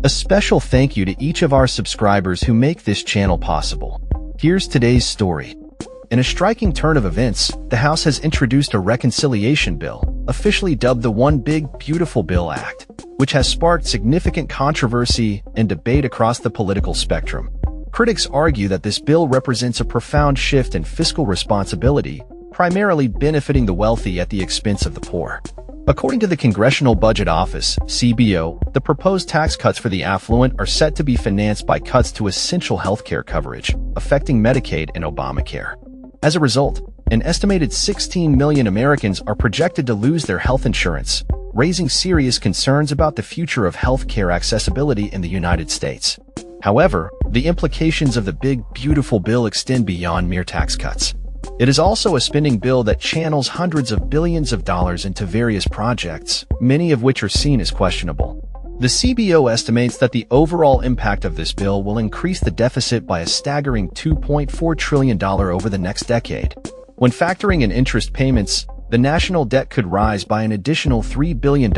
A special thank you to each of our subscribers who make this channel possible. Here's today's story. In a striking turn of events, the House has introduced a reconciliation bill, officially dubbed the One Big Beautiful Bill Act, which has sparked significant controversy and debate across the political spectrum. Critics argue that this bill represents a profound shift in fiscal responsibility, primarily benefiting the wealthy at the expense of the poor. According to the Congressional Budget Office, CBO, the proposed tax cuts for the affluent are set to be financed by cuts to essential healthcare coverage, affecting Medicaid and Obamacare. As a result, an estimated 16 million Americans are projected to lose their health insurance, raising serious concerns about the future of healthcare accessibility in the United States. However, the implications of the Big Beautiful Bill extend beyond mere tax cuts. It is also a spending bill that channels hundreds of billions of dollars into various projects, many of which are seen as questionable. The CBO estimates that the overall impact of this bill will increase the deficit by a staggering $2.4 trillion over the next decade. When factoring in interest payments, the national debt could rise by an additional $3 billion,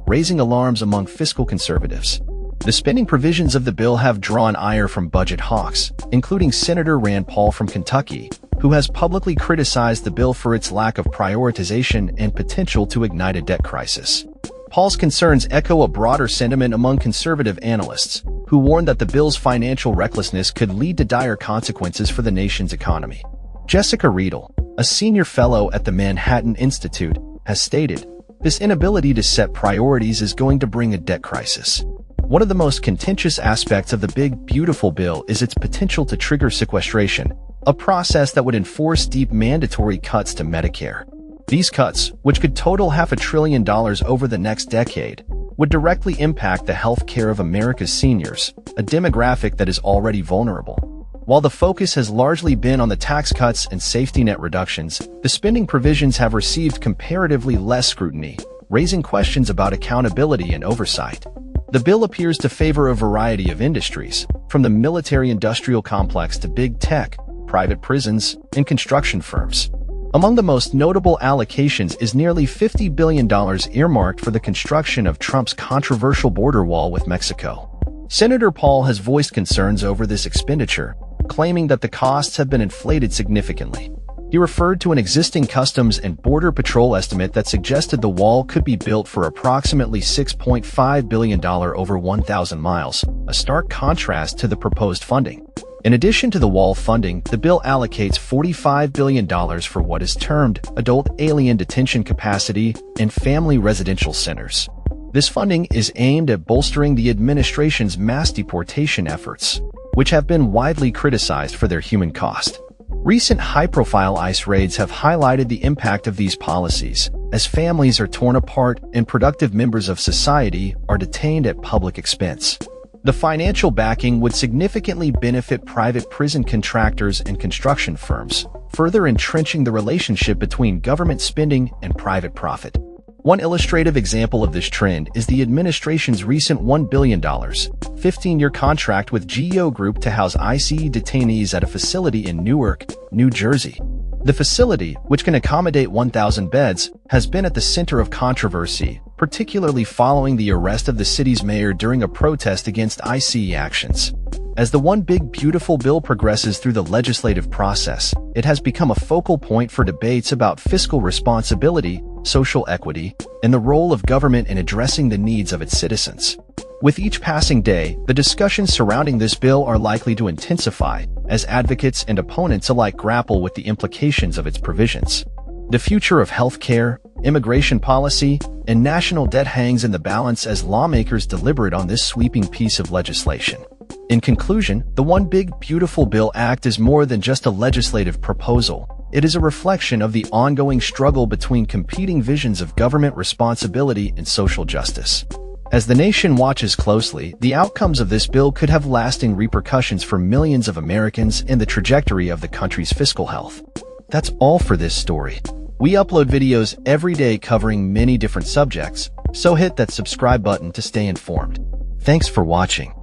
raising alarms among fiscal conservatives. The spending provisions of the bill have drawn ire from budget hawks, including Senator Rand Paul from Kentucky, who has publicly criticized the bill for its lack of prioritization and potential to ignite a debt crisis. Paul's concerns echo a broader sentiment among conservative analysts, who warn that the bill's financial recklessness could lead to dire consequences for the nation's economy. Jessica Riedel, a senior fellow at the Manhattan Institute, has stated, "This inability to set priorities is going to bring a debt crisis." One of the most contentious aspects of the Big Beautiful Bill is its potential to trigger sequestration, a process that would enforce deep mandatory cuts to Medicare. These cuts, which could total $500 billion over the next decade, would directly impact the health care of America's seniors, a demographic that is already vulnerable. While the focus has largely been on the tax cuts and safety net reductions, the spending provisions have received comparatively less scrutiny, raising questions about accountability and oversight. The bill appears to favor a variety of industries, from the military-industrial complex to big tech, private prisons, and construction firms. Among the most notable allocations is nearly $50 billion earmarked for the construction of Trump's controversial border wall with Mexico. Senator Paul has voiced concerns over this expenditure, claiming that the costs have been inflated significantly. He referred to an existing Customs and Border Patrol estimate that suggested the wall could be built for approximately $6.5 billion over 1,000 miles, a stark contrast to the proposed funding. In addition to the wall funding, the bill allocates $45 billion for what is termed adult alien detention capacity and family residential centers. This funding is aimed at bolstering the administration's mass deportation efforts, which have been widely criticized for their human cost. Recent high-profile ICE raids have highlighted the impact of these policies, as families are torn apart and productive members of society are detained at public expense. The financial backing would significantly benefit private prison contractors and construction firms, further entrenching the relationship between government spending and private profit. One illustrative example of this trend is the administration's recent $1 billion, 15-year contract with GEO Group to house ICE detainees at a facility in Newark, New Jersey. The facility, which can accommodate 1,000 beds, has been at the center of controversy, particularly following the arrest of the city's mayor during a protest against ICE actions. As the One Big Beautiful Bill progresses through the legislative process, it has become a focal point for debates about fiscal responsibility, social equity, and the role of government in addressing the needs of its citizens. With each passing day, the discussions surrounding this bill are likely to intensify, as advocates and opponents alike grapple with the implications of its provisions. The future of healthcare, immigration policy, and national debt hangs in the balance as lawmakers deliberate on this sweeping piece of legislation. In conclusion, the One Big Beautiful Bill Act is more than just a legislative proposal. It is a reflection of the ongoing struggle between competing visions of government responsibility and social justice. As the nation watches closely, the outcomes of this bill could have lasting repercussions for millions of Americans and the trajectory of the country's fiscal health. That's all for this story. We upload videos every day covering many different subjects, so hit that subscribe button to stay informed. Thanks for watching.